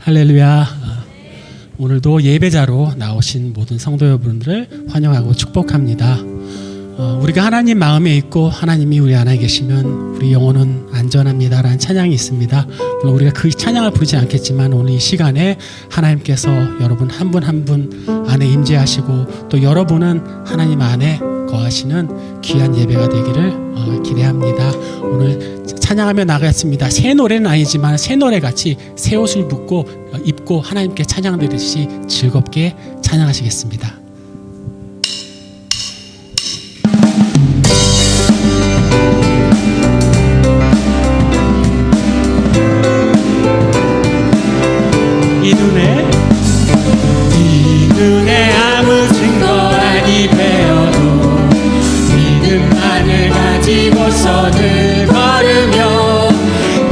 할렐루야. 오늘도 예배자로 나오신 모든 성도 여러분들을 환영하고 축복합니다. 우리가 하나님 마음에 있고 하나님이 우리 안에 계시면 우리 영혼은 안전합니다라는 찬양이 있습니다. 물론 우리가 그 찬양을 부르지 않겠지만 오늘 이 시간에 하나님께서 여러분 한 분 한 분 안에 임재하시고 또 여러분은 하나님 안에 거하시는 귀한 예배가 되기를 기대합니다. 오늘 찬양하며 나가겠습니다. 새 노래는 아니지만 새 노래같이 새 옷을 입고 하나님께 찬양 드리듯이 즐겁게 찬양하시겠습니다. 이 눈에 아무 증거 아니 배어도 믿음만을 가지고서는 걸으며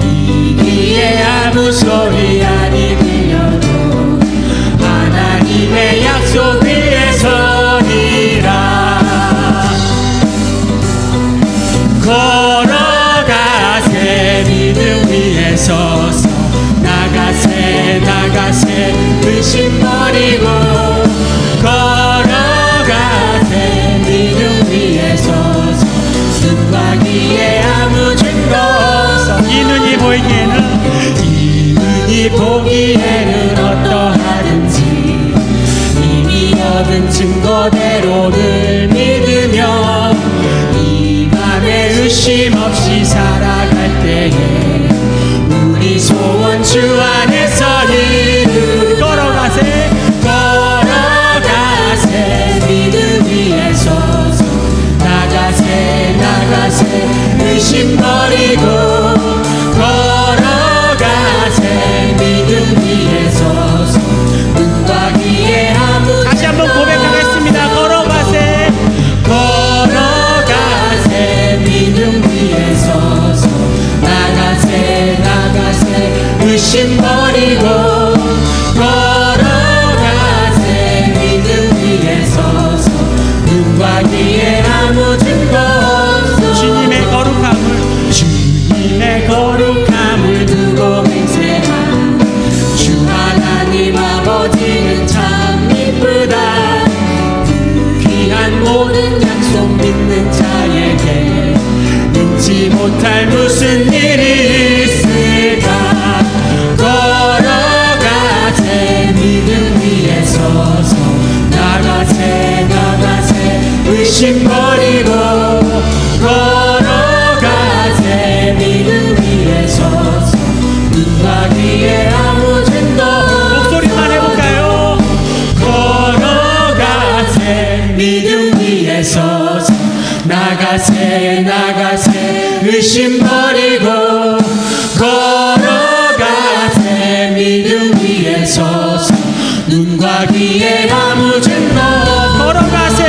이 귀에 아무 소리 아니 들려도 하나님의 약속 위에 서리라. 걸어가세 믿음 위에 서서 나가세 의심 버리고 걸어가세 믿음 위에 서서 눈과 귀에 아무 증거 없어. 이 눈이 보기에는 어떠하든지 이미 얻은 증거대로 늘 믿으며 이 밤에 의심 없이 살아갈 때에 우리 소원 주 안에서 이루 걸어가세 믿음 위에 서서 나가세 의심 버리고 걸어가세 믿음 위에 서서 눈과 귀에 아무 다시 한번 고백하겠습니다. 걸어가세 믿음 위에 서서 나가세 의심 버리고 걸어가세 믿음 위에 서서 눈과 귀에 아무 증거 없어. 주님의 거룩함을 두고 맹세한 주 하나님 아버지는 참 이쁘다. 그 귀한 모든 약속 믿는 자에게 잊지 못할 무슨 일이 있을까. 걸어가세 믿음 위에 서서 나가세 의심 버리고 걸어가세 믿음 위에 서서 눈과 귀에 아무 증거. 목소리만 해볼까요? 걸어가세 믿음 위에 서서 나가세 의심 버리고 걸어가세 믿음 위에 서서 눈과 귀에 아무 증거. 걸어가세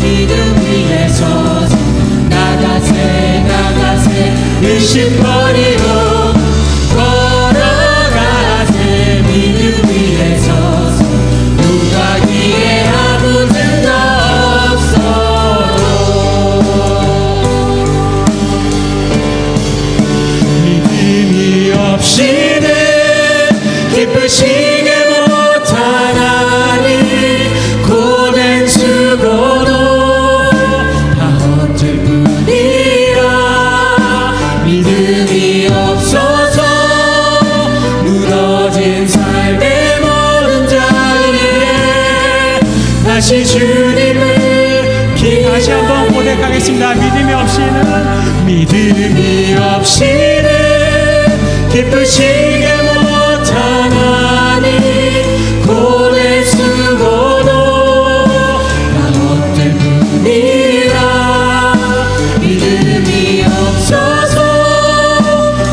믿음 위에 서서 나가세 의심 버리고 걸어가세 믿음 위에 서서 눈과 귀에 아무 증거 없어도 믿음이 없이는 기쁘시게 못하나니 고된 수고도 다 헛될 뿐이라. 믿음이 없어서 무너진 삶의 모든 자리에 다시 주님을 다시 한번 고백하겠습니다. 믿음이 없이는 기쁘시게 못하나니 고된 수고도 다 헛될 뿐이라. 믿음이 없어서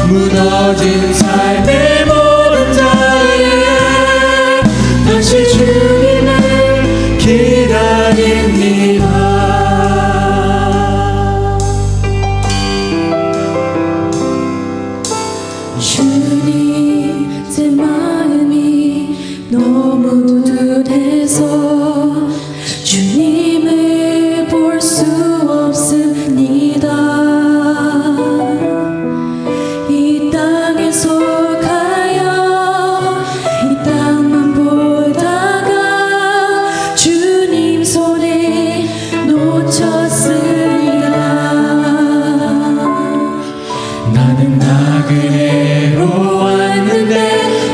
무너진 삶의 모든 자리에 다시 주님을 기다립니다. 주님 나는 나그네로 왔는데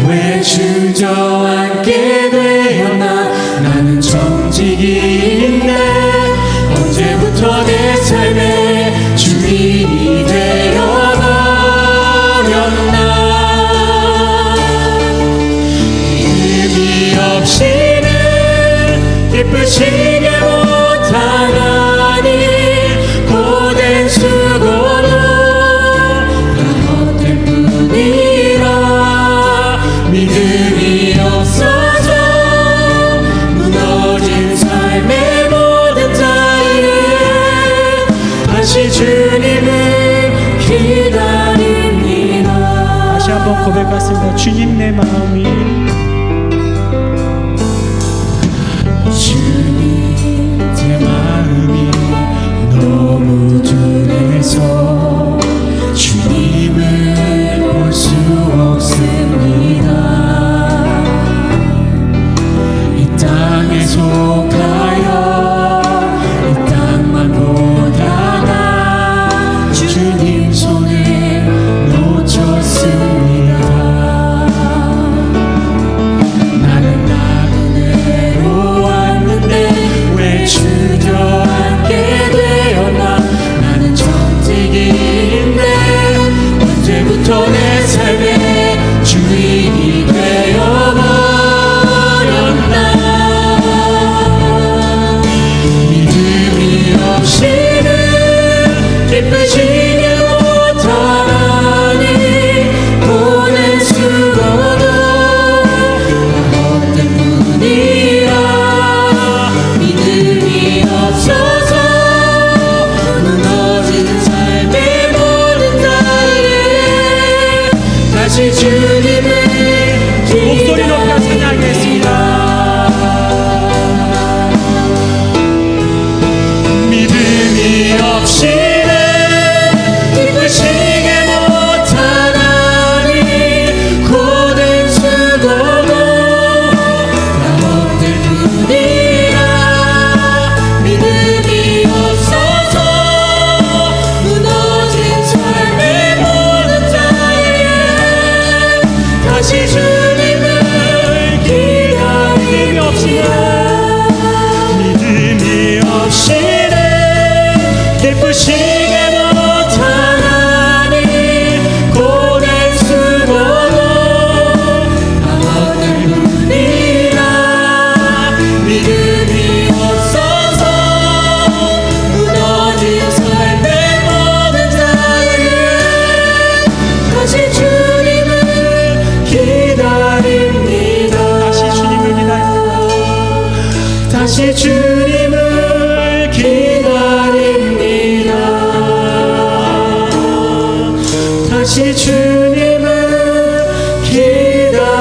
왜 주저앉게 되었나. 나는 정직인데 언제부터 내 삶의 주인이 되어버렸나. 의미 없이는 기쁘시게 못하나니 고된 수고로 다 헛된 뿐이라. 믿음이 없어져 무너진 삶의 모든 자리에 다시 주님을 기다립니다. 다시 한번 고백하겠습니다. 주님 내 마음이 주님 제 마음이 너무 둔해서 주님을 볼 수 없습니다. 이 땅에 속하여 이 땅만 보다가 주님 손에 놓쳤습니다. 나는 나그네로 왔는데 왜 주저앉게 되었나. 나는 정직인데 언제부터 내 삶의 주인이 되어버렸나. 믿음이 없이는 기쁘시게 못하나니 고된 수고도 헛된 뿐이라. 믿음이 없어서 무너진 삶의 모든 자리에 다시 주님을 목소리 높여 찬양하겠습니다. 믿음이 없이는 기쁘시게 못하나니 고된 수고도 다 헛된 뿐이라. 믿음이 없어서 무너진 삶의 모든 자리에 다시 주님을 기다림이 없이는 믿음이 없이는 기쁘시게 못하나니 고된 수고도 다 헛된 뿐이라. 믿음이 없어서 무너진 삶의 모든 자리에 다시 주님을 기다립니다. 다시 주님을 기다립니다. 다시 주님을 기다립니다. 다시 주님을 기다립니다.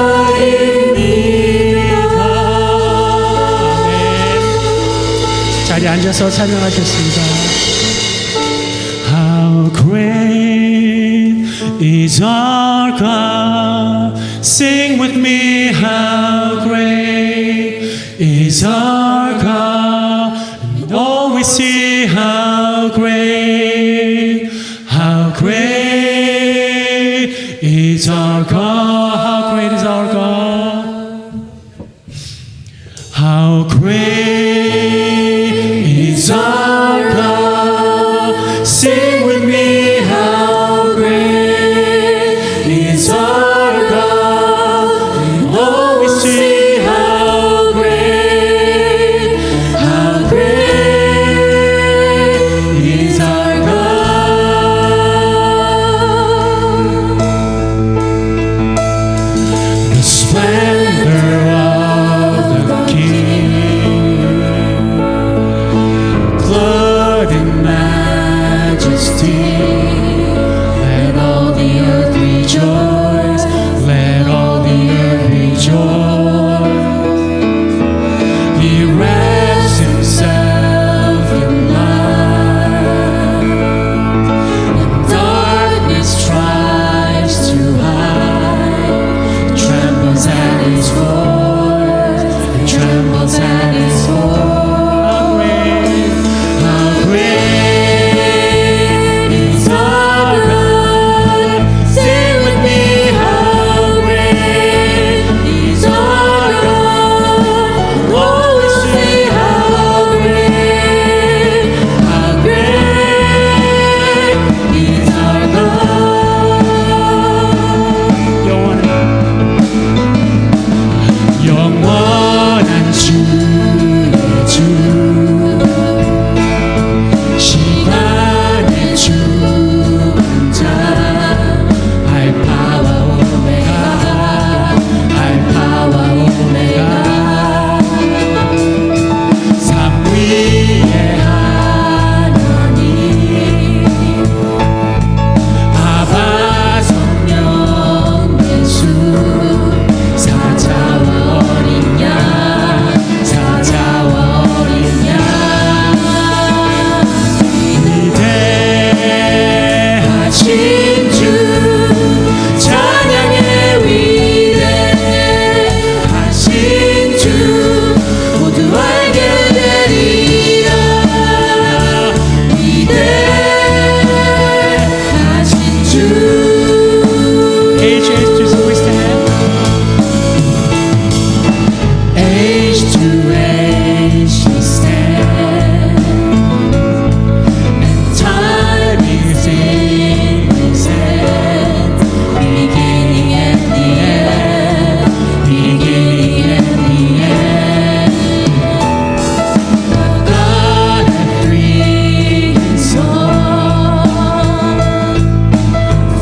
자리에 앉아서 찬양하겠습니다. How great is our God. Sing with me, how great is our God. And all we see, how great is our God. How great is our God. How great is our God. Sing with me, how great is our God. And all we see, how great is our God.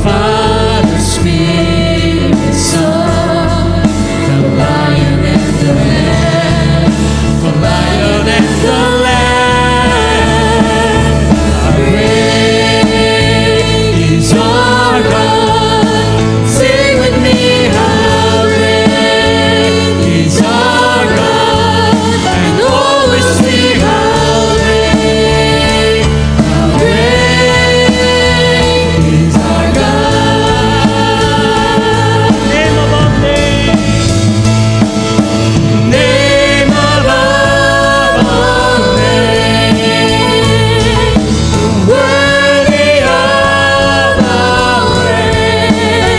Father, Spirit, Son, the Lion and the Lamb, the Lion and the Lamb. How great is our God? Sing with me, how great is our God? And always sing, how great is our God. Name above names, name above all names, worthy of our praise.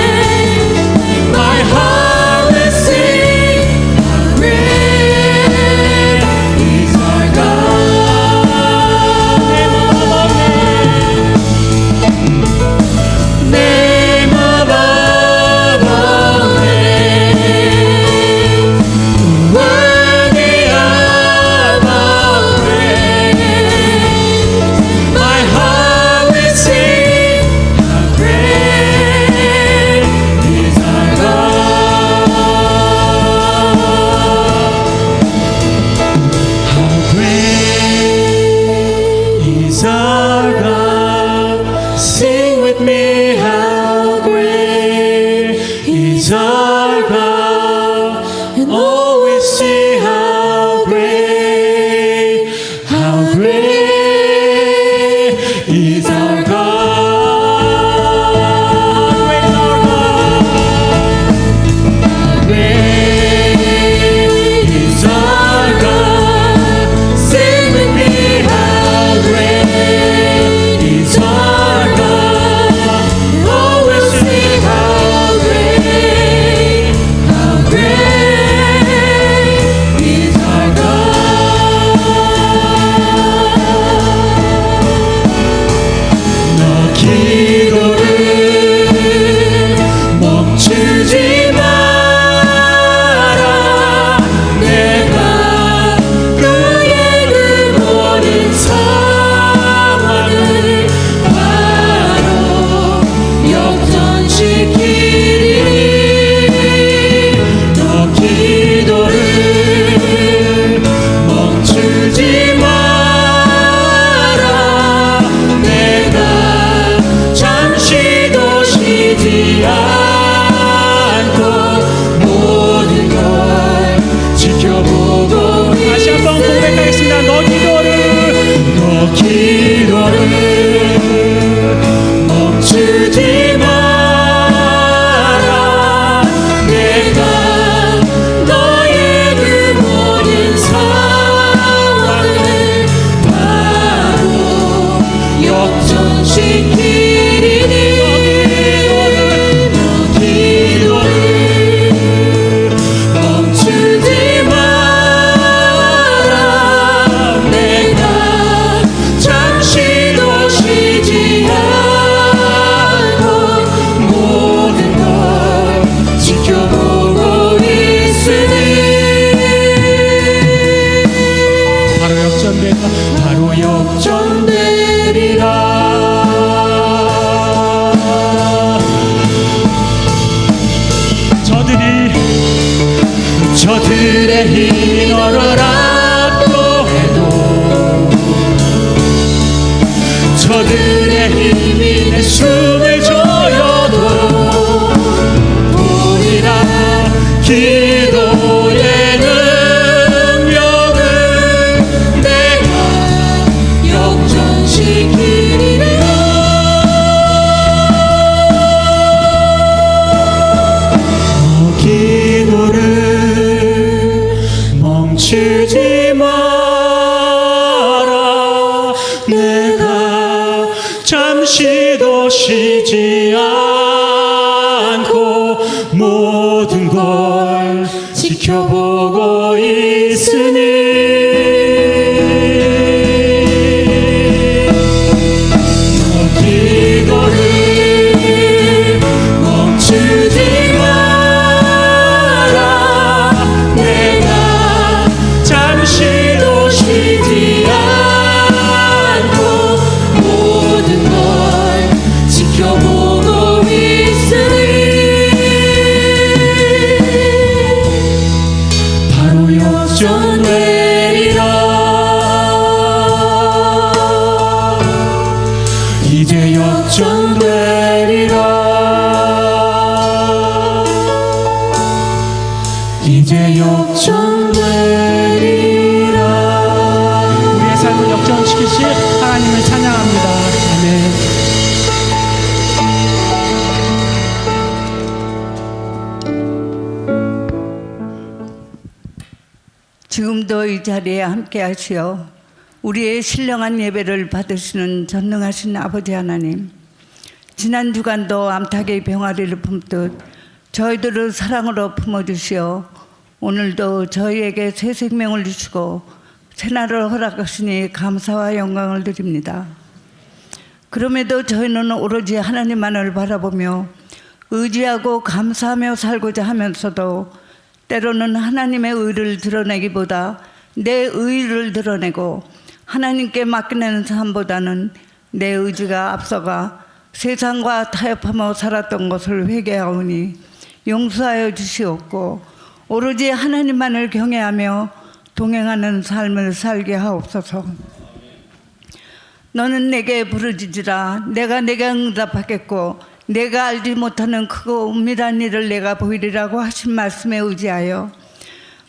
My heart will sing, how great is our God. Name above all names, name above all names, worthy of our praise. My heart will sing, how great is our God. How great is our God? Sing with me, how great is our God? And always sing, how great is our God. How great is our God? Sing with me, how great is our God? Always sing, how great is our God. 너 기도를 멈추지 마라. 내가 그의 그 모든 상황을 바로 역전시키리니. 너 기도를 멈추지 마라. 내가 잠시도 쉬지 않고 모든 걸 지켜보고. 다시 한번 고백하겠습니다. 너 기도를 멈추지 마라. 내가 너의 그 모든 상황을 바로 역전시키리니. 너 기도를 멈추지 마라. 내가 잠시도 쉬지 않고 모든 걸 지켜보고 있으니. 바로 역전되리라. 바로 역전되리라. 저들의 힘이 너를 압도해도, 저들의 힘이 내 숨을 조여도 보리라. 기도의 능력을 내가 역전시키리라. 기도를 멈추지 마라. 내가 잠시도 쉬지 지금도 이 자리에 함께 하시어 우리의 신령한 예배를 받으시는 전능하신 아버지 하나님, 지난 주간도 암탉의 병아리를 품듯 저희들을 사랑으로 품어주시어 오늘도 저희에게 새 생명을 주시고 새날을 허락하시니 감사와 영광을 드립니다. 그럼에도 저희는 오로지 하나님만을 바라보며 의지하고 감사하며 살고자 하면서도 때로는 하나님의 의를 드러내기보다 내 의를 드러내고 하나님께 맡기는 삶보다는 내 의지가 앞서가 세상과 타협하며 살았던 것을 회개하오니 용서하여 주시옵고 오로지 하나님만을 경외하며 동행하는 삶을 살게 하옵소서. 너는 내게 부르짖으라. 내가 내게 응답하겠고 내가 알지 못하는 크고 은밀한 일을 내가 보이리라고 하신 말씀에 의지하여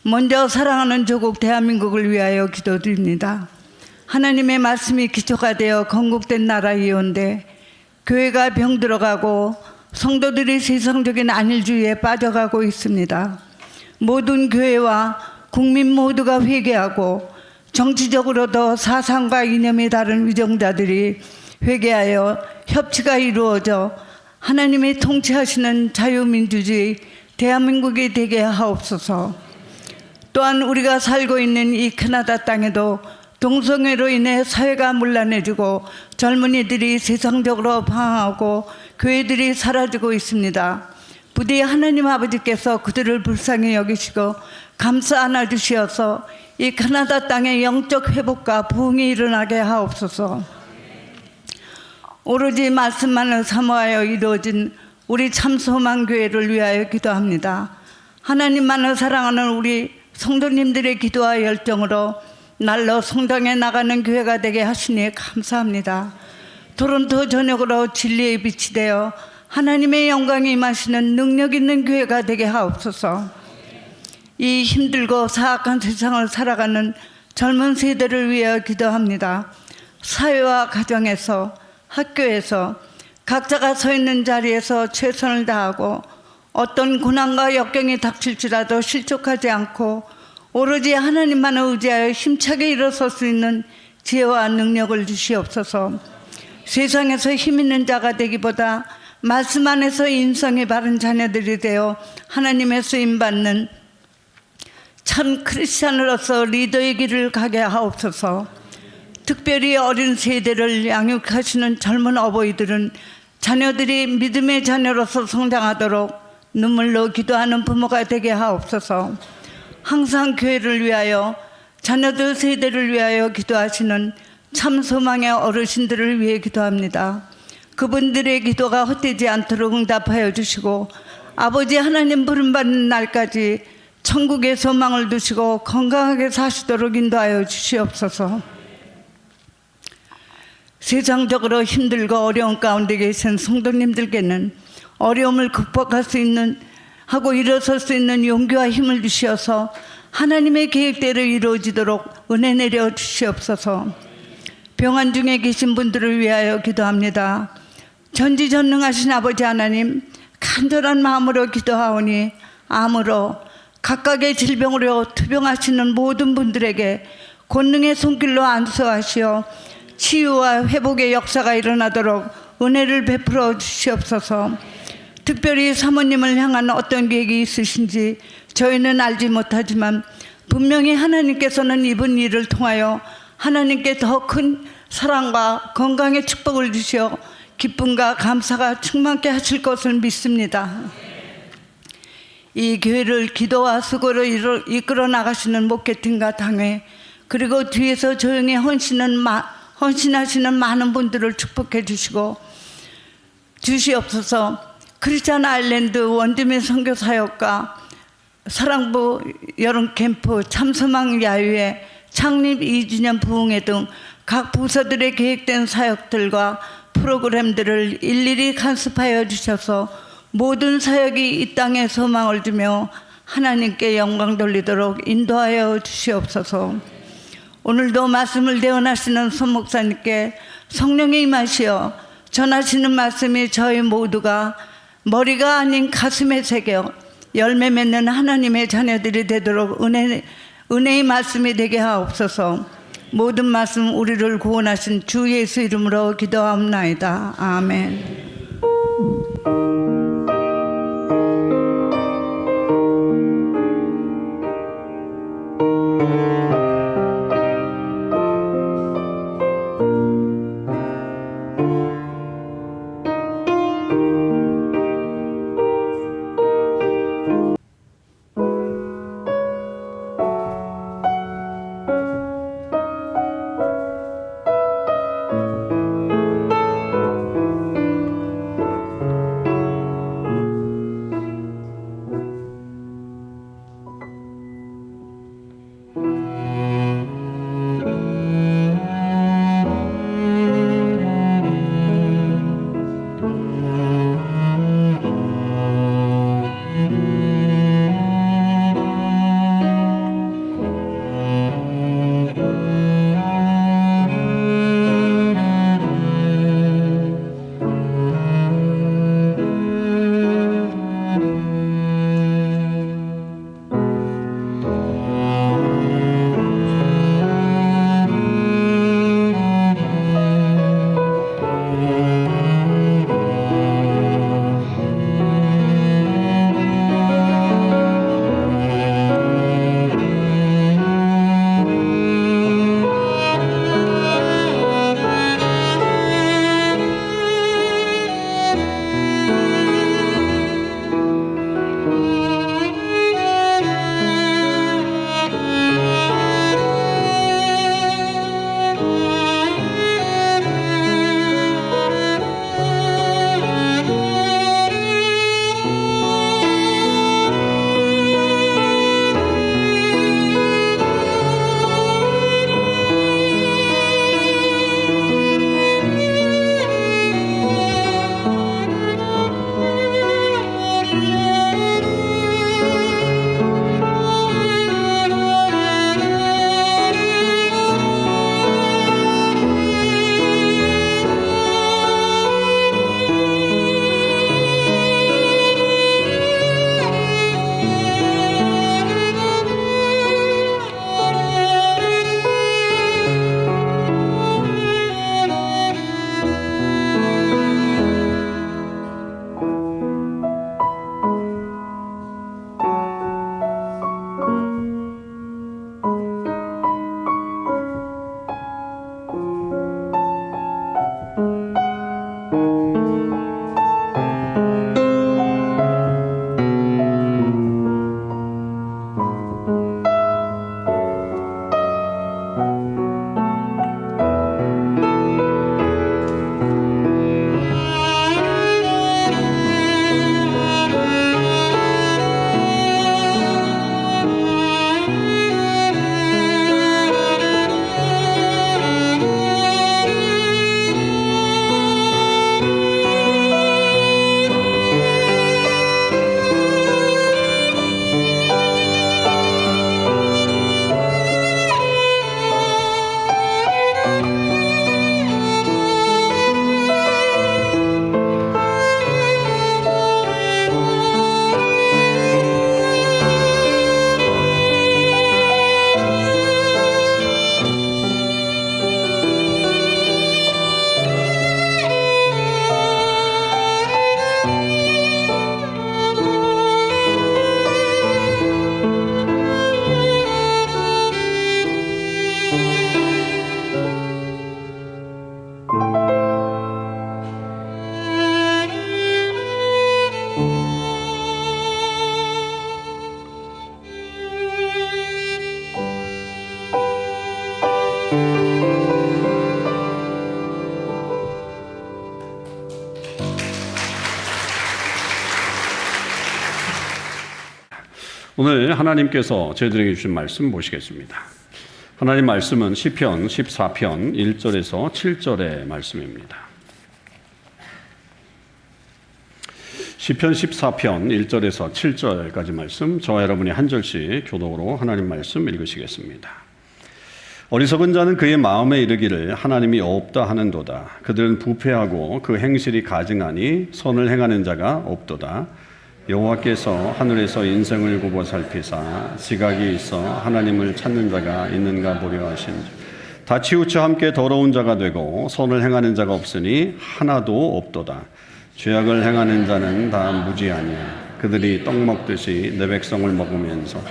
먼저 사랑하는 조국 대한민국을 위하여 기도드립니다. 하나님의 말씀이 기초가 되어 건국된 나라이온데 교회가 병들어가고 성도들이 세상적인 안일주의에 빠져가고 있습니다. 모든 교회와 국민 모두가 회개하고 정치적으로도 사상과 이념이 다른 위정자들이 회개하여 협치가 이루어져 하나님이 통치하시는 자유민주주의 대한민국이 되게 하옵소서. 또한 우리가 살고 있는 이 캐나다 땅에도 동성애로 인해 사회가 문란해지고 젊은이들이 세상적으로 방황하고 교회들이 사라지고 있습니다. 부디 하나님 아버지께서 그들을 불쌍히 여기시고 감싸 안아주시어서 이 캐나다 땅의 영적 회복과 부흥이 일어나게 하옵소서. 오로지 말씀만을 사모하여 이루어진 우리 참소망교회를 위하여 기도합니다. 하나님만을 사랑하는 우리 성도님들의 기도와 열정으로 날로 성당에 나가는 교회가 되게 하시니 감사합니다. 토론토 전역으로 진리의 빛이 되어 하나님의 영광이 임하시는 능력 있는 교회가 되게 하옵소서. 이 힘들고 사악한 세상을 살아가는 젊은 세대를 위하여 기도합니다. 사회와 가정에서 학교에서 각자가 서 있는 자리에서 최선을 다하고 어떤 고난과 역경이 닥칠지라도 실족하지 않고 오로지 하나님만을 의지하여 힘차게 일어설 수 있는 지혜와 능력을 주시옵소서. 세상에서 힘 있는 자가 되기보다 말씀 안에서 인성이 바른 자녀들이 되어 하나님의 쓰임받는 참 크리스찬으로서 리더의 길을 가게 하옵소서. 특별히 어린 세대를 양육하시는 젊은 어버이들은 자녀들이 믿음의 자녀로서 성장하도록 눈물로 기도하는 부모가 되게 하옵소서. 항상 교회를 위하여 자녀들 세대를 위하여 기도하시는 참 소망의 어르신들을 위해 기도합니다. 그분들의 기도가 헛되지 않도록 응답하여 주시고 아버지 하나님 부름받는 날까지 천국의 소망을 두시고 건강하게 사시도록 인도하여 주시옵소서. 세상적으로 힘들고 어려운 가운데 계신 성도님들께는 어려움을 극복할 수 있는 하고 일어설 수 있는 용기와 힘을 주시어서 하나님의 계획대로 이루어지도록 은혜 내려 주시옵소서. 병환 중에 계신 분들을 위하여 기도합니다. 전지전능하신 아버지 하나님, 간절한 마음으로 기도하오니 암으로 각각의 질병으로 투병하시는 모든 분들에게 권능의 손길로 안수하시어 치유와 회복의 역사가 일어나도록 은혜를 베풀어 주시옵소서. 특별히 사모님을 향한 어떤 계획이 있으신지 저희는 알지 못하지만 분명히 하나님께서는 이번 일을 통하여 하나님께 더 큰 사랑과 건강의 축복을 주시어 기쁨과 감사가 충만케 하실 것을 믿습니다. 이 교회를 기도와 수고로 이끌어 나가시는 목회팀과 당회 그리고 뒤에서 조용히 헌신하시는 많은 분들을 축복해 주시고 주시옵소서. 크리스찬 아일랜드 원주민 선교 사역과 사랑부 여름 캠프 참소망 야유회 창립 2주년 부흥회 등 각 부서들의 계획된 사역들과 프로그램들을 일일이 간섭하여 주셔서 모든 사역이 이 땅에 소망을 주며 하나님께 영광 돌리도록 인도하여 주시옵소서. 오늘도 말씀을 대언하시는 손 목사님께 성령이 임하시어 전하시는 말씀이 저희 모두가 머리가 아닌 가슴에 새겨 열매 맺는 하나님의 자녀들이 되도록 은혜의 말씀이 되게 하옵소서. 모든 말씀 우리를 구원하신 주 예수 이름으로 기도하옵나이다. 아멘. 오늘 하나님께서 저희들에게 주신 말씀 보시겠습니다. 하나님 말씀은 시편 14편 1절에서 7절의 말씀입니다. 시편 14편 1절에서 7절까지 말씀, 저와 여러분이 한 절씩 교독으로 하나님 말씀 읽으시겠습니다. 어리석은 자는 그의 마음에 이르기를 하나님이 없다 하는도다. 그들은 부패하고 그 행실이 가증하니 선을 행하는 자가 없도다. 여호와께서 하늘에서 인생을 굽어 살피사 지각이 있어 하나님을 찾는 자가 있는가 보려 하신즉 다 치우쳐 함께 더러운 자가 되고 선을 행하는 자가 없으니 하나도 없도다. 죄악을 행하는 자는 다 무지하니라. 그들이 떡 먹듯이 내 백성을 먹으면서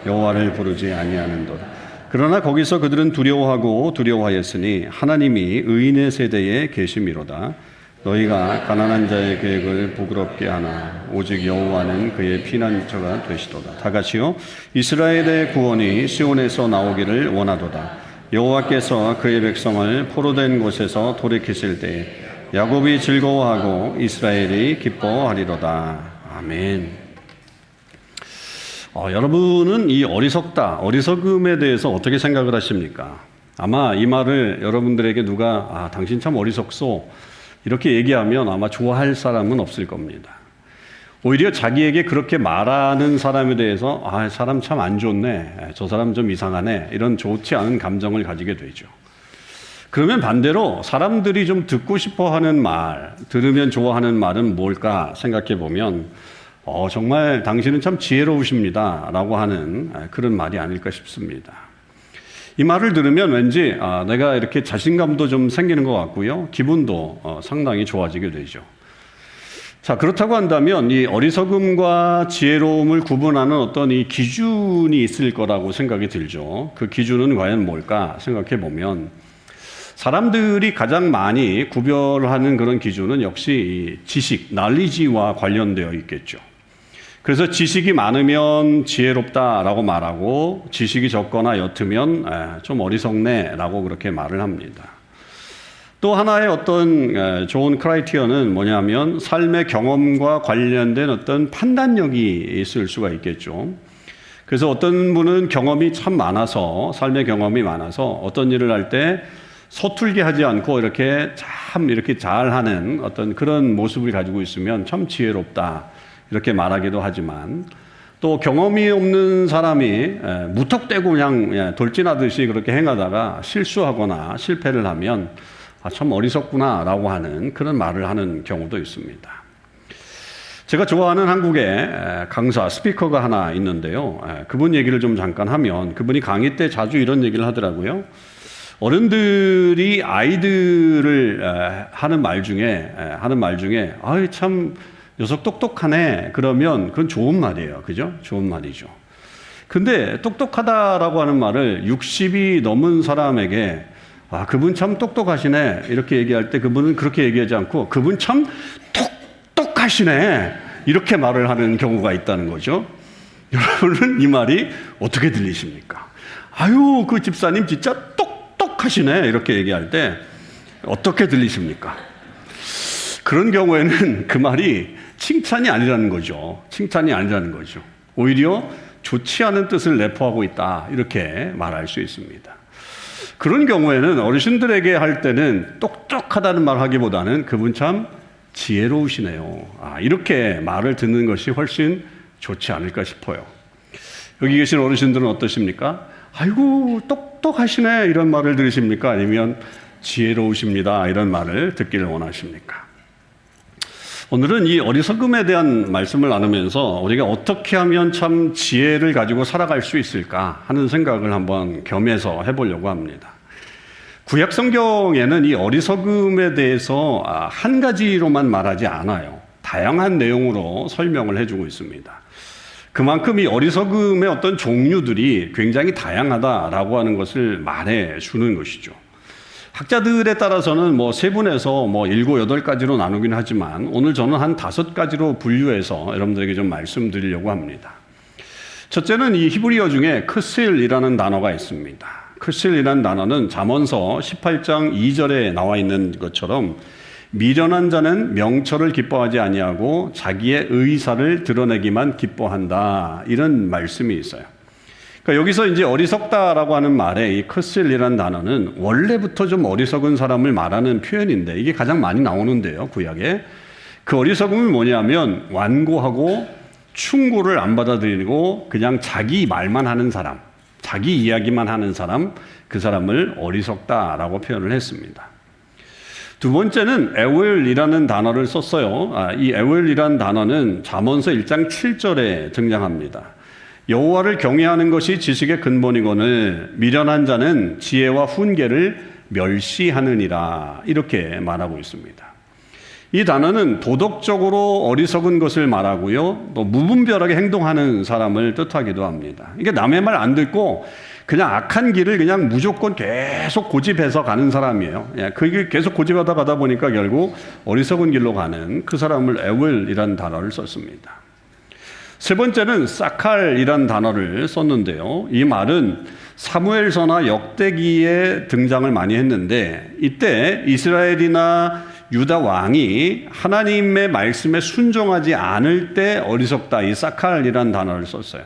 여호와를 부르지 아니하는도다. 그러나 거기서 그들은 두려워하고 두려워하였으니 하나님이 의인의 세대에 계심이로다. 너희가 가난한 자의 계획을 부끄럽게 하나 오직 여호와는 그의 피난처가 되시도다. 다 같이요. 이스라엘의 구원이 시온에서 나오기를 원하도다. 여호와께서 그의 백성을 포로된 곳에서 돌이키실 때에 야곱이 즐거워하고 이스라엘이 기뻐하리로다. 아멘. 여러분은 이 어리석음에 대해서 어떻게 생각을 하십니까? 아마 이 말을 여러분들에게 누가 당신 참 어리석소 이렇게 얘기하면 아마 좋아할 사람은 없을 겁니다. 오히려 자기에게 그렇게 말하는 사람에 대해서 사람 참 안 좋네, 저 사람 좀 이상하네, 이런 좋지 않은 감정을 가지게 되죠. 그러면 반대로 사람들이 좀 듣고 싶어 하는 말, 들으면 좋아하는 말은 뭘까 생각해 보면 정말 당신은 참 지혜로우십니다 라고 하는 그런 말이 아닐까 싶습니다. 이 말을 들으면 왠지 내가 이렇게 자신감도 좀 생기는 것 같고요. 기분도 상당히 좋아지게 되죠. 자, 그렇다고 한다면 이 어리석음과 지혜로움을 구분하는 어떤 이 기준이 있을 거라고 생각이 들죠. 그 기준은 과연 뭘까 생각해 보면 사람들이 가장 많이 구별하는 그런 기준은 역시 이 지식, knowledge와 관련되어 있겠죠. 그래서 지식이 많으면 지혜롭다라고 말하고 지식이 적거나 옅으면 좀 어리석네라고 그렇게 말을 합니다. 또 하나의 어떤 좋은 크라이티어는 뭐냐면 삶의 경험과 관련된 어떤 판단력이 있을 수가 있겠죠. 그래서 어떤 분은 경험이 참 많아서 삶의 경험이 많아서 어떤 일을 할 때 서툴게 하지 않고 이렇게 잘하는 어떤 그런 모습을 가지고 있으면 참 지혜롭다 이렇게 말하기도 하지만 또 경험이 없는 사람이 무턱대고 그냥 돌진하듯이 그렇게 행하다가 실수하거나 실패를 하면 참 어리석구나라고 하는 그런 말을 하는 경우도 있습니다. 제가 좋아하는 한국의 강사, 스피커가 하나 있는데요. 그분 얘기를 좀 잠깐 하면 그분이 강의 때 자주 이런 얘기를 하더라고요. 어른들이 아이들을 하는 말 중에 참 녀석 똑똑하네 그러면 그건 좋은 말이에요. 그죠? 좋은 말이죠. 근데 똑똑하다라고 하는 말을 60이 넘은 사람에게 그분 참 똑똑하시네 이렇게 얘기할 때 그분은 그렇게 얘기하지 않고 그분 참 똑똑하시네 이렇게 말을 하는 경우가 있다는 거죠. 여러분은 이 말이 어떻게 들리십니까? 아유, 그 집사님 진짜 똑똑하시네 이렇게 얘기할 때 어떻게 들리십니까? 그런 경우에는 그 말이 칭찬이 아니라는 거죠. 칭찬이 아니라는 거죠. 오히려 좋지 않은 뜻을 내포하고 있다 이렇게 말할 수 있습니다. 그런 경우에는 어르신들에게 할 때는 똑똑하다는 말 하기보다는 그분 참 지혜로우시네요. 이렇게 말을 듣는 것이 훨씬 좋지 않을까 싶어요. 여기 계신 어르신들은 어떠십니까? 아이고 똑똑하시네 이런 말을 들으십니까? 아니면 지혜로우십니다 이런 말을 듣기를 원하십니까? 오늘은 이 어리석음에 대한 말씀을 나누면서 우리가 어떻게 하면 참 지혜를 가지고 살아갈 수 있을까 하는 생각을 한번 겸해서 해보려고 합니다. 구약 성경에는 이 어리석음에 대해서 한 가지로만 말하지 않아요. 다양한 내용으로 설명을 해주고 있습니다. 그만큼 이 어리석음의 어떤 종류들이 굉장히 다양하다라고 하는 것을 말해 주는 것이죠. 학자들에 따라서는 세분해서 7, 8가지로 나누긴 하지만 오늘 저는 한 5가지로 분류해서 여러분들에게 좀 말씀드리려고 합니다. 첫째는 이 히브리어 중에 크실이라는 단어가 있습니다. 크실이라는 단어는 잠언서 18장 2절에 나와 있는 것처럼 미련한 자는 명철을 기뻐하지 아니하고 자기의 의사를 드러내기만 기뻐한다 이런 말씀이 있어요. 그러니까 여기서 이제 어리석다라고 하는 말에 이 크실이라는 단어는 원래부터 좀 어리석은 사람을 말하는 표현인데 이게 가장 많이 나오는데요, 구약에. 그 어리석음은 뭐냐면 완고하고 충고를 안 받아들이고 그냥 자기 말만 하는 사람, 자기 이야기만 하는 사람, 그 사람을 어리석다라고 표현을 했습니다. 두 번째는 에웰이라는 단어를 썼어요. 이 에웰이라는 단어는 잠언서 1장 7절에 등장합니다. 여호와를 경외하는 것이 지식의 근본이거늘 미련한 자는 지혜와 훈계를 멸시하느니라, 이렇게 말하고 있습니다. 이 단어는 도덕적으로 어리석은 것을 말하고요, 또 무분별하게 행동하는 사람을 뜻하기도 합니다. 이게 남의 말 안 듣고 그냥 악한 길을 그냥 무조건 계속 고집해서 가는 사람이에요. 그 길 계속 고집하다 가다 보니까 결국 어리석은 길로 가는 그 사람을 에웰이라는 단어를 썼습니다. 세 번째는 사칼이라는 단어를 썼는데요. 이 말은 사무엘서나 역대기에 등장을 많이 했는데, 이때 이스라엘이나 유다 왕이 하나님의 말씀에 순종하지 않을 때 어리석다, 이 사칼이라는 단어를 썼어요.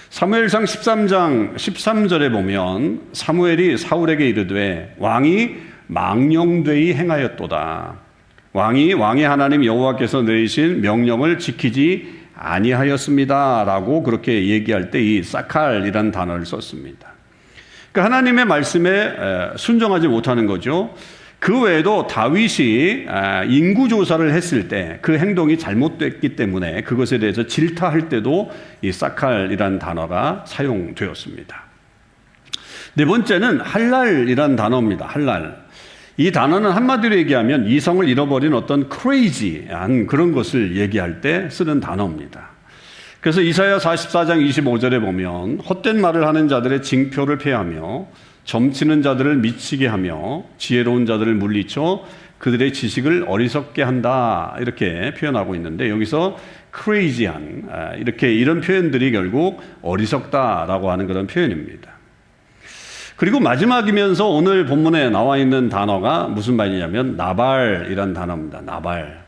사무엘상 13장 13절에 보면 사무엘이 사울에게 이르되 왕이 망령되이 행하였도다. 왕의 하나님 여호와께서 내리신 명령을 지키지 아니하였습니다 라고 그렇게 얘기할 때 이 사칼이라는 단어를 썼습니다. 그러니까 하나님의 말씀에 순종하지 못하는 거죠. 그 외에도 다윗이 인구조사를 했을 때 그 행동이 잘못됐기 때문에 그것에 대해서 질타할 때도 이 사칼이라는 단어가 사용되었습니다. 네 번째는 할랄이라는 단어입니다. 할랄. 이 단어는 한마디로 얘기하면 이성을 잃어버린 어떤 crazy한 그런 것을 얘기할 때 쓰는 단어입니다. 그래서 이사야 44장 25절에 보면 헛된 말을 하는 자들의 징표를 폐하며 점치는 자들을 미치게 하며 지혜로운 자들을 물리쳐 그들의 지식을 어리석게 한다, 이렇게 표현하고 있는데, 여기서 crazy한 이런 표현들이 결국 어리석다라고 하는 그런 표현입니다. 그리고 마지막이면서 오늘 본문에 나와 있는 단어가 무슨 말이냐면 나발이라는 단어입니다. 나발.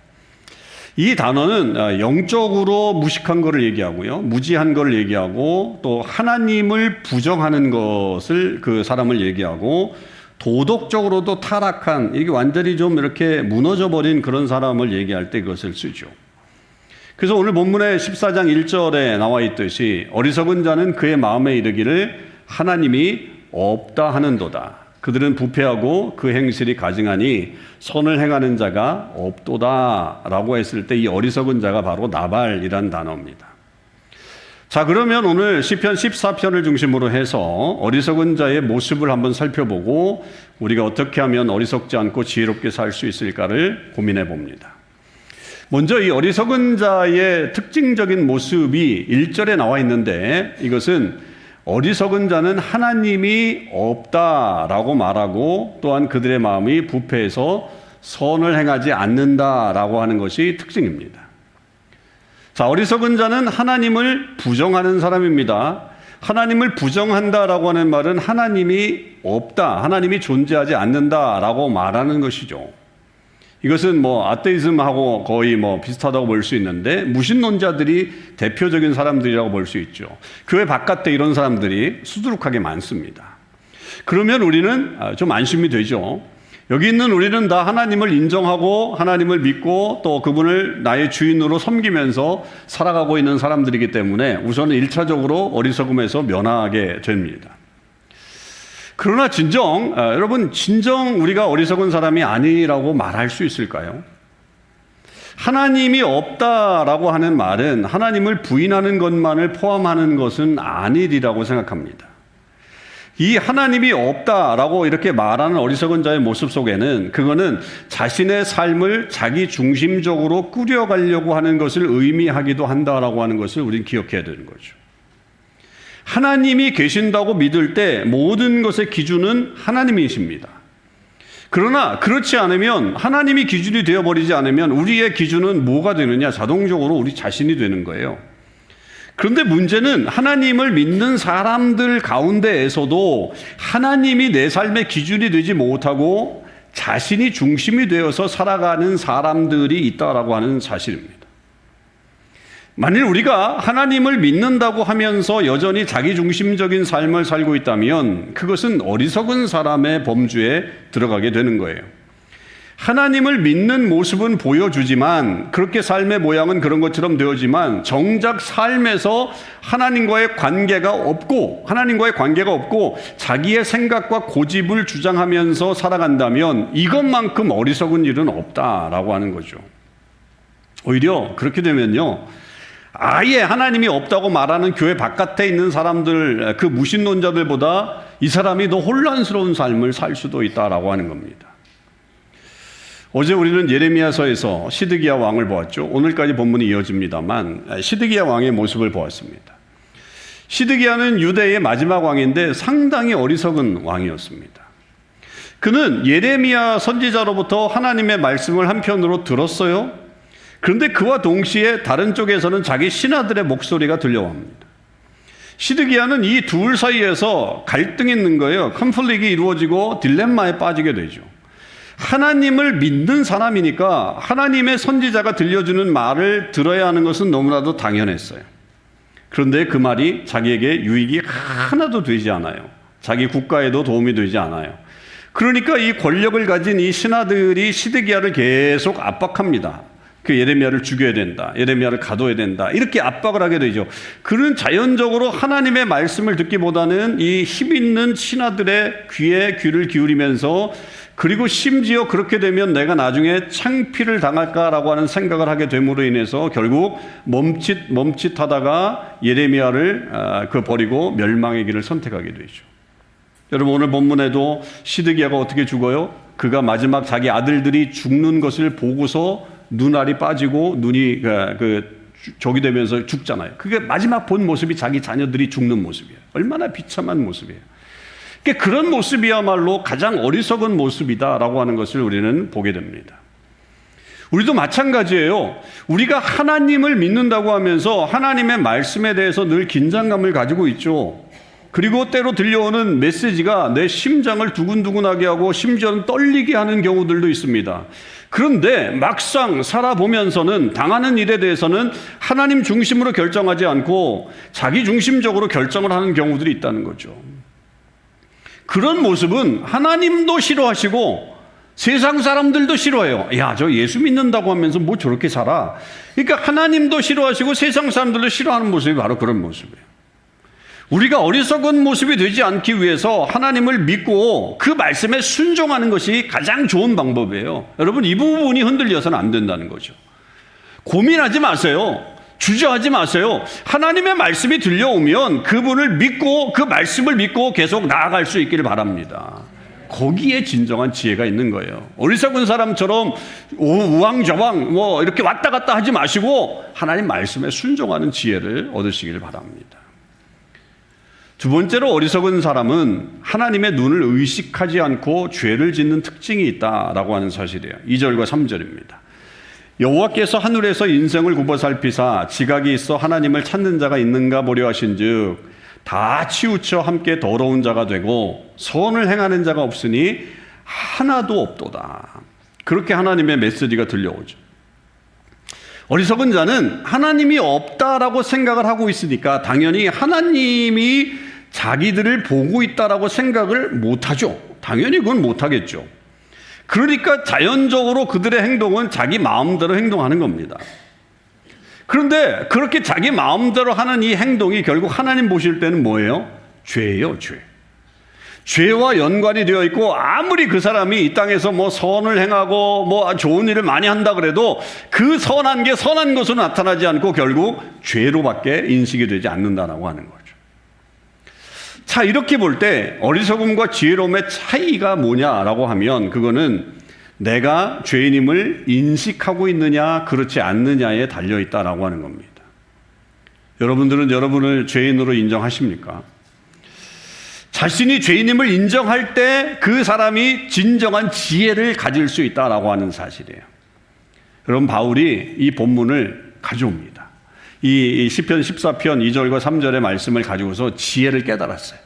이 단어는 영적으로 무식한 것을 얘기하고요, 무지한 것을 얘기하고, 또 하나님을 부정하는 것을, 그 사람을 얘기하고, 도덕적으로도 타락한, 이게 완전히 좀 이렇게 무너져버린 그런 사람을 얘기할 때 그것을 쓰죠. 그래서 오늘 본문의 14장 1절에 나와 있듯이 어리석은 자는 그의 마음에 이르기를 하나님이 없다 하는도다. 그들은 부패하고 그 행실이 가증하니 선을 행하는 자가 없도다 라고 했을 때 이 어리석은 자가 바로 나발이란 단어입니다. 자, 그러면 오늘 시편 14편을 중심으로 해서 어리석은 자의 모습을 한번 살펴보고 우리가 어떻게 하면 어리석지 않고 지혜롭게 살 수 있을까를 고민해 봅니다. 먼저 이 어리석은 자의 특징적인 모습이 1절에 나와 있는데, 이것은 어리석은 자는 하나님이 없다라고 말하고, 또한 그들의 마음이 부패해서 선을 행하지 않는다라고 하는 것이 특징입니다. 자, 어리석은 자는 하나님을 부정하는 사람입니다. 하나님을 부정한다라고 하는 말은 하나님이 없다, 하나님이 존재하지 않는다라고 말하는 것이죠. 이것은 아테이즘하고 거의 비슷하다고 볼 수 있는데, 무신론자들이 대표적인 사람들이라고 볼 수 있죠. 교회 바깥에 이런 사람들이 수두룩하게 많습니다. 그러면 우리는 좀 안심이 되죠. 여기 있는 우리는 다 하나님을 인정하고 하나님을 믿고 또 그분을 나의 주인으로 섬기면서 살아가고 있는 사람들이기 때문에 우선은 1차적으로 어리석음에서 면하게 됩니다. 그러나 여러분 진정 우리가 어리석은 사람이 아니라고 말할 수 있을까요? 하나님이 없다라고 하는 말은 하나님을 부인하는 것만을 포함하는 것은 아니리라고 생각합니다. 이 하나님이 없다라고 이렇게 말하는 어리석은 자의 모습 속에는 그거는 자신의 삶을 자기 중심적으로 꾸려가려고 하는 것을 의미하기도 한다라고 하는 것을 우리는 기억해야 되는 거죠. 하나님이 계신다고 믿을 때 모든 것의 기준은 하나님이십니다. 그러나 그렇지 않으면, 하나님이 기준이 되어버리지 않으면 우리의 기준은 뭐가 되느냐? 자동적으로 우리 자신이 되는 거예요. 그런데 문제는 하나님을 믿는 사람들 가운데에서도 하나님이 내 삶의 기준이 되지 못하고 자신이 중심이 되어서 살아가는 사람들이 있다라고 하는 사실입니다. 만일 우리가 하나님을 믿는다고 하면서 여전히 자기중심적인 삶을 살고 있다면 그것은 어리석은 사람의 범주에 들어가게 되는 거예요. 하나님을 믿는 모습은 보여주지만 그렇게 삶의 모양은 그런 것처럼 되어지만 정작 삶에서 하나님과의 관계가 없고 자기의 생각과 고집을 주장하면서 살아간다면 이것만큼 어리석은 일은 없다라고 하는 거죠. 오히려 그렇게 되면요, 아예 하나님이 없다고 말하는 교회 바깥에 있는 사람들, 그 무신론자들보다 이 사람이 더 혼란스러운 삶을 살 수도 있다라고 하는 겁니다. 어제 우리는 예레미야서에서 시드기야 왕을 보았죠. 오늘까지 본문이 이어집니다만 시드기야 왕의 모습을 보았습니다. 시드기야는 유대의 마지막 왕인데 상당히 어리석은 왕이었습니다. 그는 예레미야 선지자로부터 하나님의 말씀을 한편으로 들었어요. 그런데 그와 동시에 다른 쪽에서는 자기 신하들의 목소리가 들려옵니다. 시드기야는 이 둘 사이에서 갈등이 있는 거예요. 컨플릭이 이루어지고 딜레마에 빠지게 되죠. 하나님을 믿는 사람이니까 하나님의 선지자가 들려주는 말을 들어야 하는 것은 너무나도 당연했어요. 그런데 그 말이 자기에게 유익이 하나도 되지 않아요. 자기 국가에도 도움이 되지 않아요. 그러니까 이 권력을 가진 이 신하들이 시드기야를 계속 압박합니다. 그 예레미야를 죽여야 된다, 예레미야를 가둬야 된다, 이렇게 압박을 하게 되죠. 그는 자연적으로 하나님의 말씀을 듣기보다는 이 힘 있는 신하들의 귀에 귀를 기울이면서, 그리고 심지어 그렇게 되면 내가 나중에 창피를 당할까라고 하는 생각을 하게 됨으로 인해서 결국 멈칫하다가 예레미야를 버리고 멸망의 길을 선택하게 되죠. 여러분, 오늘 본문에도 시드기야가 어떻게 죽어요? 그가 마지막 자기 아들들이 죽는 것을 보고서 눈알이 빠지고 눈이 저기 되면서 죽잖아요. 그게 마지막 본 모습이 자기 자녀들이 죽는 모습이에요. 얼마나 비참한 모습이에요. 그런 모습이야말로 가장 어리석은 모습이다라고 하는 것을 우리는 보게 됩니다. 우리도 마찬가지예요. 우리가 하나님을 믿는다고 하면서 하나님의 말씀에 대해서 늘 긴장감을 가지고 있죠. 그리고 때로 들려오는 메시지가 내 심장을 두근두근하게 하고 심지어는 떨리게 하는 경우들도 있습니다. 그런데 막상 살아보면서는 당하는 일에 대해서는 하나님 중심으로 결정하지 않고 자기 중심적으로 결정을 하는 경우들이 있다는 거죠. 그런 모습은 하나님도 싫어하시고 세상 사람들도 싫어해요. 야, 저 예수 믿는다고 하면서 뭐 저렇게 살아. 그러니까 하나님도 싫어하시고 세상 사람들도 싫어하는 모습이 바로 그런 모습이에요. 우리가 어리석은 모습이 되지 않기 위해서 하나님을 믿고 그 말씀에 순종하는 것이 가장 좋은 방법이에요. 여러분, 이 부분이 흔들려서는 안 된다는 거죠. 고민하지 마세요. 주저하지 마세요. 하나님의 말씀이 들려오면 그분을 믿고 그 말씀을 믿고 계속 나아갈 수 있기를 바랍니다. 거기에 진정한 지혜가 있는 거예요. 어리석은 사람처럼 우왕좌왕 이렇게 왔다 갔다 하지 마시고 하나님 말씀에 순종하는 지혜를 얻으시기를 바랍니다. 두 번째로 어리석은 사람은 하나님의 눈을 의식하지 않고 죄를 짓는 특징이 있다라고 하는 사실이에요. 2절과 3절입니다. 여호와께서 하늘에서 인생을 굽어 살피사 지각이 있어 하나님을 찾는 자가 있는가 보려 하신즉 다 치우쳐 함께 더러운 자가 되고 선을 행하는 자가 없으니 하나도 없도다. 그렇게 하나님의 메시지가 들려오죠. 어리석은 자는 하나님이 없다라고 생각을 하고 있으니까 당연히 하나님이 자기들을 보고 있다라고 생각을 못하죠. 당연히 그건 못하겠죠. 그러니까 자연적으로 그들의 행동은 자기 마음대로 행동하는 겁니다. 그런데 그렇게 자기 마음대로 하는 이 행동이 결국 하나님 보실 때는 뭐예요? 죄예요, 죄. 죄와 연관이 되어 있고 아무리 그 사람이 이 땅에서 선을 행하고 좋은 일을 많이 한다 그래도 그 선한 게 선한 것으로 나타나지 않고 결국 죄로밖에 인식이 되지 않는다라고 하는 거죠. 자, 이렇게 볼 때 어리석음과 지혜로움의 차이가 뭐냐라고 하면 그거는 내가 죄인임을 인식하고 있느냐 그렇지 않느냐에 달려있다라고 하는 겁니다. 여러분들은 여러분을 죄인으로 인정하십니까? 자신이 죄인임을 인정할 때 그 사람이 진정한 지혜를 가질 수 있다라고 하는 사실이에요. 여러분, 바울이 이 본문을 가져옵니다. 이 시편 14편 2절과 3절의 말씀을 가지고서 지혜를 깨달았어요.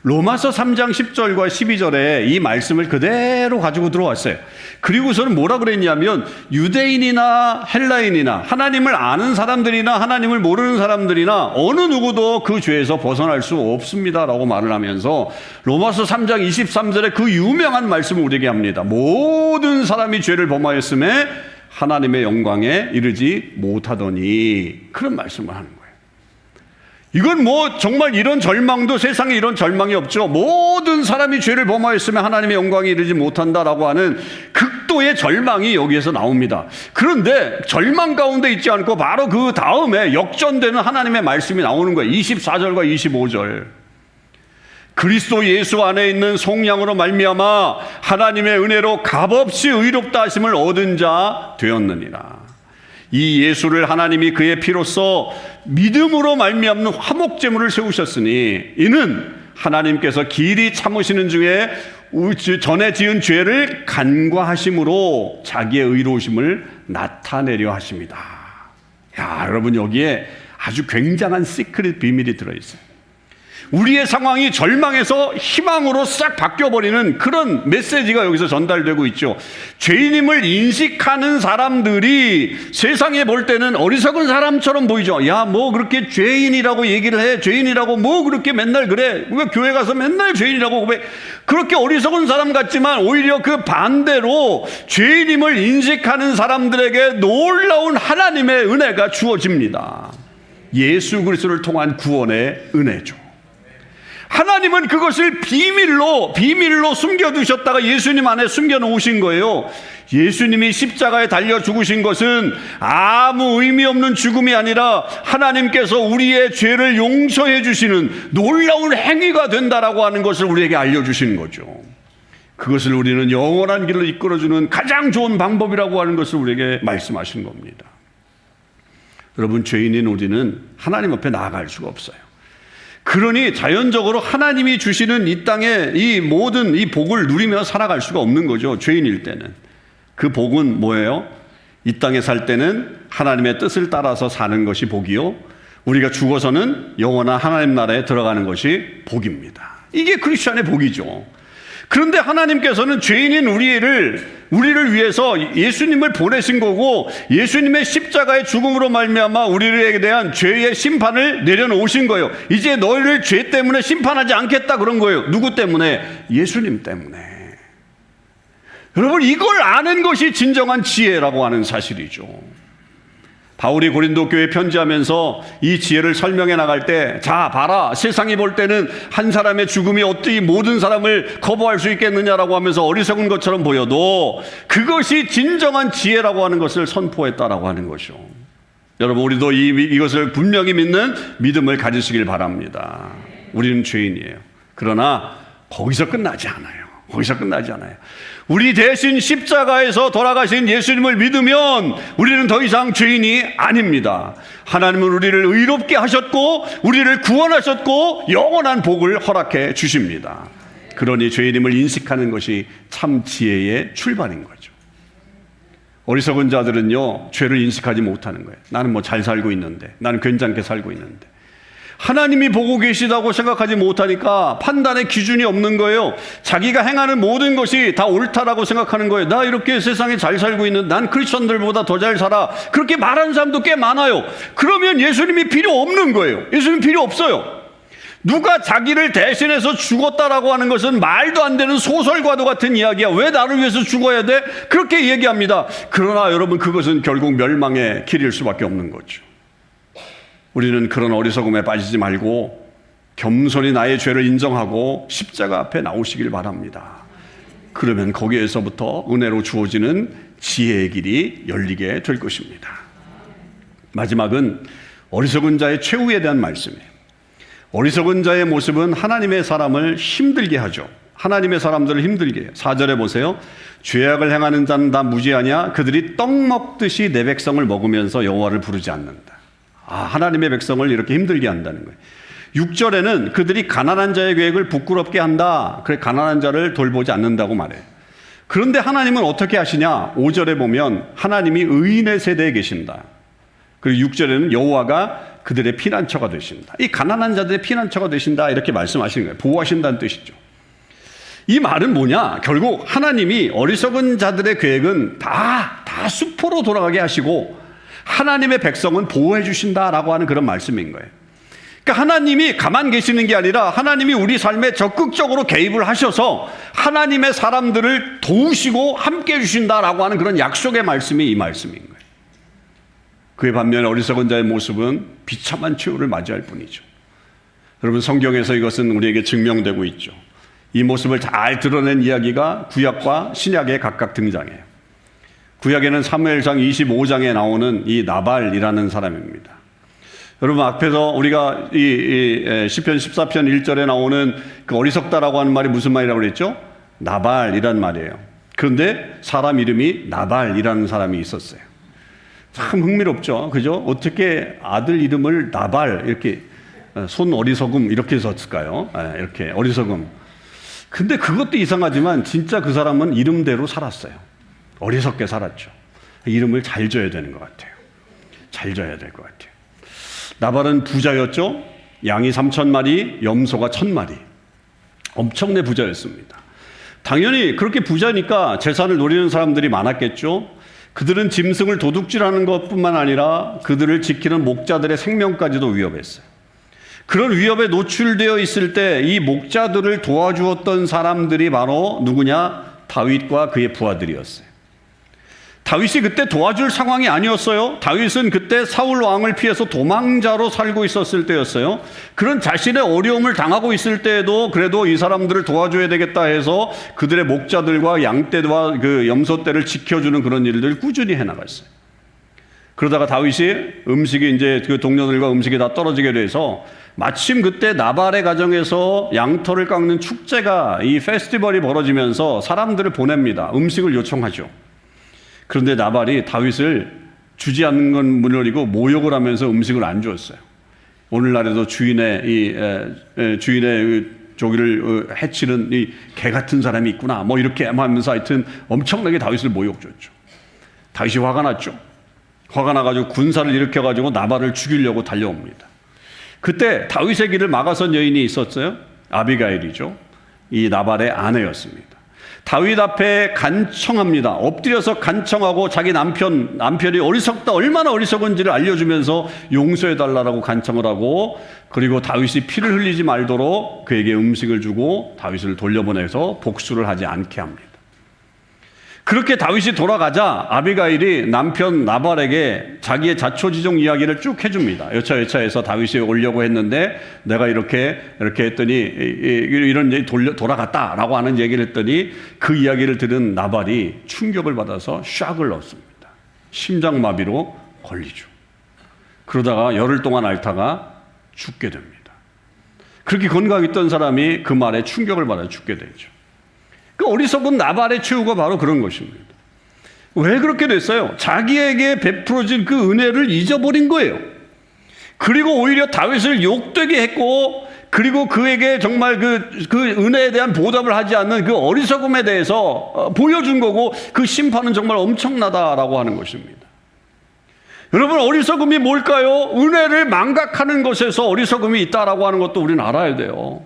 로마서 3장 10절과 12절에 이 말씀을 그대로 가지고 들어왔어요. 그리고서는 뭐라 그랬냐면 유대인이나 헬라인이나 하나님을 아는 사람들이나 하나님을 모르는 사람들이나 어느 누구도 그 죄에서 벗어날 수 없습니다라고 말을 하면서 로마서 3장 23절에 그 유명한 말씀을 우리에게 합니다. 모든 사람이 죄를 범하였음에 하나님의 영광에 이르지 못하더니, 그런 말씀을 하는 거예요. 이건 뭐 정말 이런 절망도 세상에 이런 절망이 없죠. 모든 사람이 죄를 범하였으면 하나님의 영광에 이르지 못한다라고 하는 극도의 절망이 여기에서 나옵니다. 그런데 절망 가운데 있지 않고 바로 그 다음에 역전되는 하나님의 말씀이 나오는 거예요. 24절과 25절. 그리스도 예수 안에 있는 속량으로 말미암아 하나님의 은혜로 값없이 의롭다 하심을 얻은 자 되었느니라. 이 예수를 하나님이 그의 피로써 믿음으로 말미암는 화목제물을 세우셨으니 이는 하나님께서 길이 참으시는 중에 전에 지은 죄를 간과하심으로 자기의 의로우심을 나타내려 하십니다. 야, 여러분, 여기에 아주 굉장한 시크릿 비밀이 들어있어요. 우리의 상황이 절망에서 희망으로 싹 바뀌어버리는 그런 메시지가 여기서 전달되고 있죠. 죄인임을 인식하는 사람들이 세상에 볼 때는 어리석은 사람처럼 보이죠. 야, 뭐 그렇게 죄인이라고 얘기를 해. 죄인이라고 뭐 그렇게 맨날 그래. 왜 교회 가서 맨날 죄인이라고 고백. 그렇게 어리석은 사람 같지만 오히려 그 반대로 죄인임을 인식하는 사람들에게 놀라운 하나님의 은혜가 주어집니다. 예수 그리스도를 통한 구원의 은혜죠. 하나님은 그것을 비밀로 숨겨두셨다가 예수님 안에 숨겨놓으신 거예요. 예수님이 십자가에 달려 죽으신 것은 아무 의미 없는 죽음이 아니라 하나님께서 우리의 죄를 용서해 주시는 놀라운 행위가 된다라고 하는 것을 우리에게 알려주시는 거죠. 그것을 우리는 영원한 길을 이끌어주는 가장 좋은 방법이라고 하는 것을 우리에게 말씀하신 겁니다. 여러분, 죄인인 우리는 하나님 앞에 나아갈 수가 없어요. 그러니 자연적으로 하나님이 주시는 이 땅에 이 모든 이 복을 누리며 살아갈 수가 없는 거죠. 죄인일 때는. 그 복은 뭐예요? 이 땅에 살 때는 하나님의 뜻을 따라서 사는 것이 복이요, 우리가 죽어서는 영원한 하나님 나라에 들어가는 것이 복입니다. 이게 크리스천의 복이죠. 그런데 하나님께서는 죄인인 우리를 위해서 예수님을 보내신 거고, 예수님의 십자가의 죽음으로 말미암아 우리에게 대한 죄의 심판을 내려놓으신 거예요. 이제 너희를 죄 때문에 심판하지 않겠다 그런 거예요. 누구 때문에? 예수님 때문에. 여러분, 이걸 아는 것이 진정한 지혜라고 하는 사실이죠. 바울이 고린도 교회에 편지하면서 이 지혜를 설명해 나갈 때, 자 봐라, 세상이 볼 때는 한 사람의 죽음이 어떻게 모든 사람을 커버할 수 있겠느냐라고 하면서 어리석은 것처럼 보여도 그것이 진정한 지혜라고 하는 것을 선포했다라고 하는 것이죠. 여러분, 우리도 이것을 분명히 믿는 믿음을 가지시길 바랍니다. 우리는 죄인이에요. 그러나 거기서 끝나지 않아요. 우리 대신 십자가에서 돌아가신 예수님을 믿으면 우리는 더 이상 죄인이 아닙니다. 하나님은 우리를 의롭게 하셨고 우리를 구원하셨고 영원한 복을 허락해 주십니다. 그러니 죄인임을 인식하는 것이 참 지혜의 출발인 거죠. 어리석은 자들은요, 죄를 인식하지 못하는 거예요. 나는 뭐 잘 살고 있는데, 나는 괜찮게 살고 있는데. 하나님이 보고 계시다고 생각하지 못하니까 판단의 기준이 없는 거예요. 자기가 행하는 모든 것이 다 옳다라고 생각하는 거예요. 나 이렇게 세상에 잘 살고 있는, 난 크리스천들보다 더 잘 살아, 그렇게 말하는 사람도 꽤 많아요. 그러면 예수님이 필요 없는 거예요. 예수님 필요 없어요. 누가 자기를 대신해서 죽었다라고 하는 것은 말도 안 되는 소설과도 같은 이야기야. 왜 나를 위해서 죽어야 돼? 그렇게 얘기합니다. 그러나 여러분, 그것은 결국 멸망의 길일 수밖에 없는 거죠. 우리는 그런 어리석음에 빠지지 말고 겸손히 나의 죄를 인정하고 십자가 앞에 나오시길 바랍니다. 그러면 거기에서부터 은혜로 주어지는 지혜의 길이 열리게 될 것입니다. 마지막은 어리석은 자의 최후에 대한 말씀이에요. 어리석은 자의 모습은 하나님의 사람을 힘들게 하죠. 하나님의 사람들을 힘들게 해요. 4절에 보세요. 죄악을 행하는 자는 다 무지하냐? 그들이 떡 먹듯이 내 백성을 먹으면서 여호와를 부르지 않는다. 하나님의 백성을 이렇게 힘들게 한다는 거예요. 6절에는 그들이 가난한 자의 계획을 부끄럽게 한다. 그래, 가난한 자를 돌보지 않는다고 말해요. 그런데 하나님은 어떻게 하시냐? 5절에 보면 하나님이 의인의 세대에 계신다. 그리고 6절에는 여호와가 그들의 피난처가 되신다. 이 가난한 자들의 피난처가 되신다 이렇게 말씀하시는 거예요. 보호하신다는 뜻이죠. 이 말은 뭐냐? 결국 하나님이 어리석은 자들의 계획은 다 수포로 돌아가게 하시고 하나님의 백성은 보호해 주신다라고 하는 그런 말씀인 거예요. 그러니까 하나님이 가만 계시는 게 아니라 하나님이 우리 삶에 적극적으로 개입을 하셔서 하나님의 사람들을 도우시고 함께 해주신다라고 하는 그런 약속의 말씀이 이 말씀인 거예요. 그에 반면에 어리석은 자의 모습은 비참한 최후를 맞이할 뿐이죠. 여러분, 성경에서 이것은 우리에게 증명되고 있죠. 이 모습을 잘 드러낸 이야기가 구약과 신약에 각각 등장해요. 구약에는 사무엘상 25장에 나오는 이 나발이라는 사람입니다. 여러분, 앞에서 우리가 이 시편 14편 1절에 나오는 그 어리석다라고 하는 말이 무슨 말이라고 그랬죠? 나발이란 말이에요. 그런데 사람 이름이 나발이라는 사람이 있었어요. 참 흥미롭죠? 그죠? 어떻게 아들 이름을 나발, 이렇게 손 어리석음 이렇게 썼을까요? 이렇게 어리석음. 근데 그것도 이상하지만 진짜 그 사람은 이름대로 살았어요. 어리석게 살았죠. 이름을 잘 줘야 되는 것 같아요. 잘 줘야 될 것 같아요. 나발은 부자였죠. 양이 3,000마리, 염소가 1,000마리. 엄청난 부자였습니다. 당연히 그렇게 부자니까 재산을 노리는 사람들이 많았겠죠. 그들은 짐승을 도둑질하는 것뿐만 아니라 그들을 지키는 목자들의 생명까지도 위협했어요. 그런 위협에 노출되어 있을 때 이 목자들을 도와주었던 사람들이 바로 누구냐? 다윗과 그의 부하들이었어요. 다윗이 그때 도와줄 상황이 아니었어요. 다윗은 그때 사울 왕을 피해서 도망자로 살고 있었을 때였어요. 그런 자신의 어려움을 당하고 있을 때에도 그래도 이 사람들을 도와줘야 되겠다 해서 그들의 목자들과 양떼와 그 염소떼를 지켜주는 그런 일들을 꾸준히 해나갔어요. 그러다가 다윗이 음식이 이제 그 동료들과 음식이 다 떨어지게 돼서 마침 그때 나발의 가정에서 양털을 깎는 축제가 이 페스티벌이 벌어지면서 사람들을 보냅니다. 음식을 요청하죠. 그런데 나발이 다윗을 주지 않는 건 물론이고 모욕을 하면서 음식을 안 주었어요. 오늘날에도 주인의 조기를 해치는 이 개 같은 사람이 있구나 뭐 이렇게 하면서 하여튼 엄청나게 다윗을 모욕 줬죠. 다윗이 화가 났죠. 화가 나가지고 군사를 일으켜가지고 나발을 죽이려고 달려옵니다. 그때 다윗의 길을 막아선 여인이 있었어요. 아비가일이죠. 이 나발의 아내였습니다. 다윗 앞에 간청합니다. 엎드려서 간청하고 자기 남편이 어리석다, 얼마나 어리석은지를 알려주면서 용서해달라고 간청을 하고, 그리고 다윗이 피를 흘리지 말도록 그에게 음식을 주고 다윗을 돌려보내서 복수를 하지 않게 합니다. 그렇게 다윗이 돌아가자 아비가일이 남편 나발에게 자기의 자초지종 이야기를 쭉 해줍니다. 여차여차해서 다윗이 오려고 했는데 내가 이렇게 했더니 이런 얘기 돌아갔다라고 하는 얘기를 했더니 그 이야기를 들은 나발이 충격을 받아서 샥을 얻습니다. 심장마비로 걸리죠. 그러다가 열흘 동안 앓다가 죽게 됩니다. 그렇게 건강했던 사람이 그 말에 충격을 받아 죽게 되죠. 그 어리석은 나발의 최후가 바로 그런 것입니다. 왜 그렇게 됐어요? 자기에게 베풀어진 그 은혜를 잊어버린 거예요. 그리고 오히려 다윗을 욕되게 했고, 그리고 그에게 정말 그 은혜에 대한 보답을 하지 않는 그 어리석음에 대해서 보여준 거고, 그 심판은 정말 엄청나다라고 하는 것입니다. 여러분, 어리석음이 뭘까요? 은혜를 망각하는 것에서 어리석음이 있다라고 하는 것도 우리는 알아야 돼요.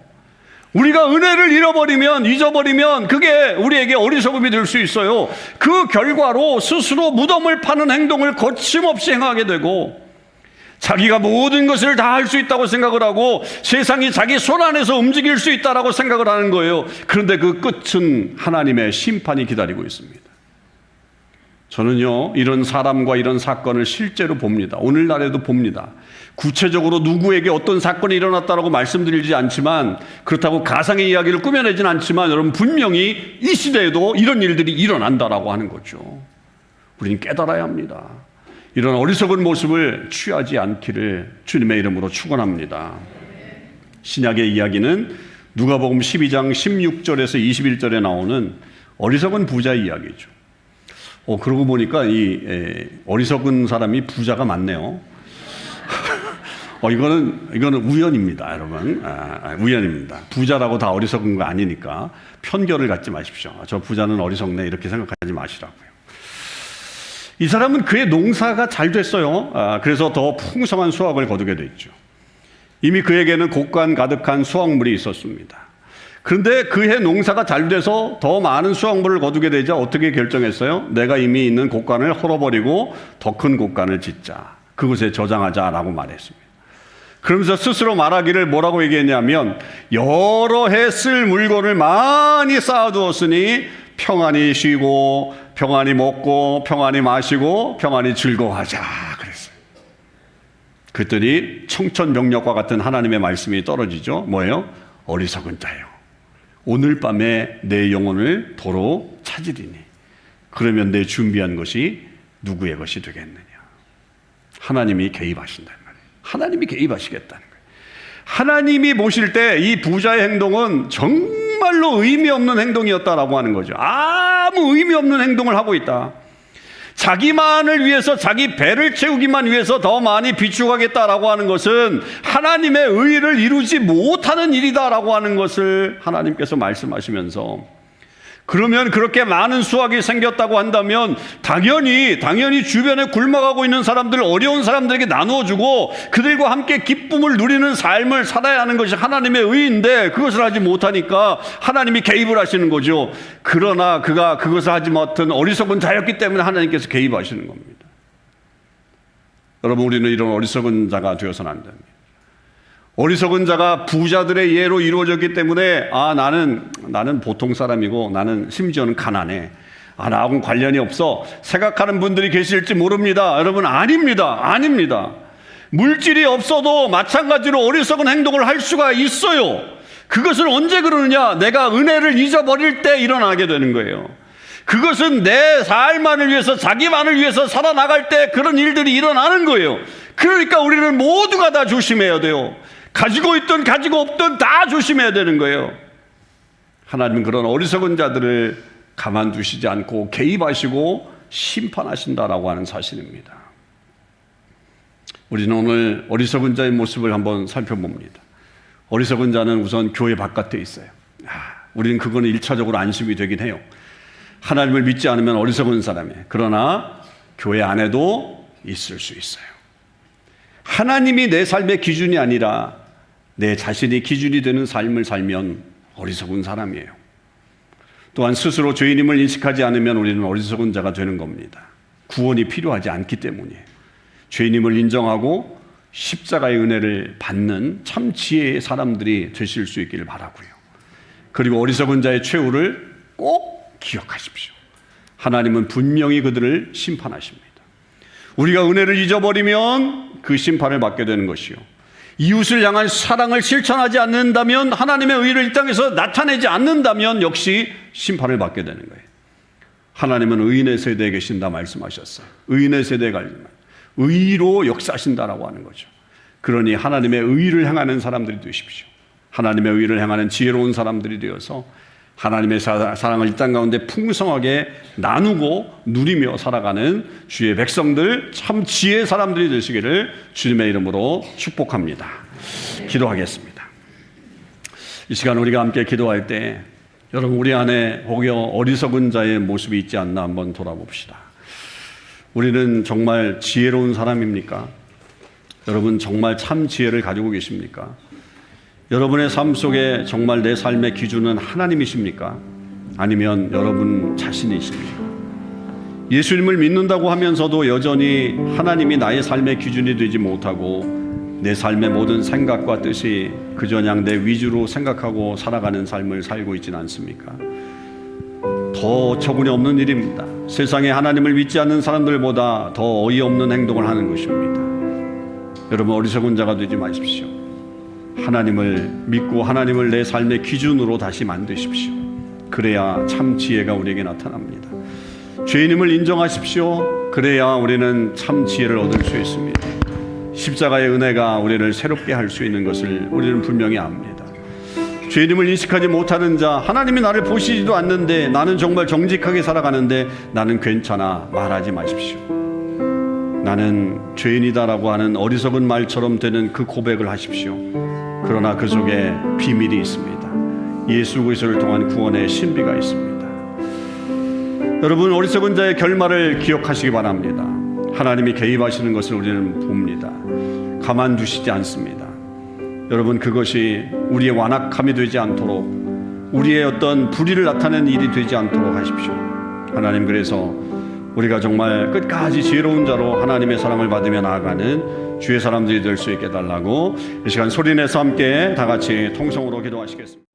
우리가 은혜를 잊어버리면 그게 우리에게 어리석음이 될 수 있어요. 그 결과로 스스로 무덤을 파는 행동을 거침없이 행하게 되고, 자기가 모든 것을 다 할 수 있다고 생각을 하고 세상이 자기 손 안에서 움직일 수 있다고 생각을 하는 거예요. 그런데 그 끝은 하나님의 심판이 기다리고 있습니다. 저는요, 이런 사람과 이런 사건을 실제로 봅니다. 오늘날에도 봅니다. 구체적으로 누구에게 어떤 사건이 일어났다고 말씀드리지 않지만, 그렇다고 가상의 이야기를 꾸며내진 않지만, 여러분 분명히 이 시대에도 이런 일들이 일어난다라고 하는 거죠. 우리는 깨달아야 합니다. 이런 어리석은 모습을 취하지 않기를 주님의 이름으로 축원합니다. 신약의 이야기는 누가복음 12장 16절에서 21절에 나오는 어리석은 부자 이야기죠. 그러고 보니까 이 어리석은 사람이 부자가 많네요. 이거는 우연입니다, 여러분. 우연입니다. 부자라고 다 어리석은 거 아니니까 편견을 갖지 마십시오. 저 부자는 어리석네 이렇게 생각하지 마시라고요. 이 사람은 그의 농사가 잘 됐어요. 그래서 더 풍성한 수확을 거두게 됐죠. 이미 그에게는 곡간 가득한 수확물이 있었습니다. 그런데 그해 농사가 잘 돼서 더 많은 수확물을 거두게 되자 어떻게 결정했어요? 내가 이미 있는 곡간을 헐어버리고 더 큰 곡간을 짓자. 그곳에 저장하자라고 말했습니다. 그러면서 스스로 말하기를 뭐라고 얘기했냐면, 여러 해 쓸 물건을 많이 쌓아두었으니 평안히 쉬고 평안히 먹고 평안히 마시고 평안히 즐거워하자 그랬어요. 그랬더니 청천벽력과 같은 하나님의 말씀이 떨어지죠. 뭐예요? 어리석은 자요, 오늘 밤에 내 영혼을 도로 찾으리니 그러면 내 준비한 것이 누구의 것이 되겠느냐. 하나님이 개입하신다는 말이에요. 하나님이 개입하시겠다는 거예요. 하나님이 보실 때 이 부자의 행동은 정말로 의미 없는 행동이었다라고 하는 거죠. 아무 의미 없는 행동을 하고 있다. 자기만을 위해서, 자기 배를 채우기만 위해서 더 많이 비축하겠다라고 하는 것은 하나님의 의를 이루지 못하는 일이다라고 하는 것을 하나님께서 말씀하시면서, 그러면 그렇게 많은 수확이 생겼다고 한다면 당연히 주변에 굶어가고 있는 사람들, 어려운 사람들에게 나누어주고 그들과 함께 기쁨을 누리는 삶을 살아야 하는 것이 하나님의 의인데 그것을 하지 못하니까 하나님이 개입을 하시는 거죠. 그러나 그가 그것을 하지 못한 어리석은 자였기 때문에 하나님께서 개입하시는 겁니다. 여러분, 우리는 이런 어리석은 자가 되어서는 안 됩니다. 어리석은 자가 부자들의 예로 이루어졌기 때문에 나는 보통 사람이고 나는 심지어는 가난해, 나하고는 관련이 없어 생각하는 분들이 계실지 모릅니다. 여러분, 아닙니다. 물질이 없어도 마찬가지로 어리석은 행동을 할 수가 있어요. 그것은 언제 그러느냐? 내가 은혜를 잊어버릴 때 일어나게 되는 거예요. 그것은 내 삶만을 위해서, 자기만을 위해서 살아나갈 때 그런 일들이 일어나는 거예요. 그러니까 우리는 모두가 다 조심해야 돼요. 가지고 있든 가지고 없든 다 조심해야 되는 거예요. 하나님은 그런 어리석은 자들을 가만두시지 않고 개입하시고 심판하신다라고 하는 사실입니다. 우리는 오늘 어리석은 자의 모습을 한번 살펴봅니다. 어리석은 자는 우선 교회 바깥에 있어요. 우리는 그거는 1차적으로 안심이 되긴 해요. 하나님을 믿지 않으면 어리석은 사람이에요. 그러나 교회 안에도 있을 수 있어요. 하나님이 내 삶의 기준이 아니라 내 자신이 기준이 되는 삶을 살면 어리석은 사람이에요. 또한 스스로 죄인임을 인식하지 않으면 우리는 어리석은 자가 되는 겁니다. 구원이 필요하지 않기 때문이에요. 죄인임을 인정하고 십자가의 은혜를 받는 참 지혜의 사람들이 되실 수 있기를 바라고요. 그리고 어리석은 자의 최후를 꼭 기억하십시오. 하나님은 분명히 그들을 심판하십니다. 우리가 은혜를 잊어버리면 그 심판을 받게 되는 것이요, 이웃을 향한 사랑을 실천하지 않는다면, 하나님의 의를 이 땅에서 나타내지 않는다면 역시 심판을 받게 되는 거예요. 하나님은 의인의 세대에 계신다 말씀하셨어요. 의인의 세대에 가면 의로 역사하신다라고 하는 거죠. 그러니 하나님의 의를 향하는 사람들이 되십시오. 하나님의 의를 향하는 지혜로운 사람들이 되어서 하나님의 사랑을 이 땅 가운데 풍성하게 나누고 누리며 살아가는 주의 백성들, 참 지혜의 사람들이 되시기를 주님의 이름으로 축복합니다. 기도하겠습니다. 이 시간 우리가 함께 기도할 때 여러분, 우리 안에 혹여 어리석은 자의 모습이 있지 않나 한번 돌아봅시다. 우리는 정말 지혜로운 사람입니까? 여러분, 정말 참 지혜를 가지고 계십니까? 여러분의 삶 속에 정말 내 삶의 기준은 하나님이십니까? 아니면 여러분 자신이십니까? 예수님을 믿는다고 하면서도 여전히 하나님이 나의 삶의 기준이 되지 못하고 내 삶의 모든 생각과 뜻이 그저냥 내 위주로 생각하고 살아가는 삶을 살고 있지는 않습니까? 더 어처구니 없는 일입니다. 세상에 하나님을 믿지 않는 사람들보다 더 어이없는 행동을 하는 것입니다. 여러분, 어리석은 자가 되지 마십시오. 하나님을 믿고 하나님을 내 삶의 기준으로 다시 만드십시오. 그래야 참 지혜가 우리에게 나타납니다. 죄인임을 인정하십시오. 그래야 우리는 참 지혜를 얻을 수 있습니다. 십자가의 은혜가 우리를 새롭게 할 수 있는 것을 우리는 분명히 압니다. 죄인임을 인식하지 못하는 자, 하나님이 나를 보시지도 않는데 나는 정말 정직하게 살아가는데 나는 괜찮아 말하지 마십시오. 나는 죄인이다라고 하는 어리석은 말처럼 되는 그 고백을 하십시오. 그러나 그 속에 비밀이 있습니다. 예수 그리스도를 통한 구원의 신비가 있습니다. 여러분, 어리석은 자의 결말을 기억하시기 바랍니다. 하나님이 개입하시는 것을 우리는 봅니다. 가만두시지 않습니다. 여러분, 그것이 우리의 완악함이 되지 않도록, 우리의 어떤 불의를 나타내는 일이 되지 않도록 하십시오. 하나님, 그래서 우리가 정말 끝까지 지혜로운 자로 하나님의 사랑을 받으며 나아가는 주의 사람들이 될 수 있게 해달라고 이 시간 소리내서 함께 다 같이 통성으로 기도하시겠습니다.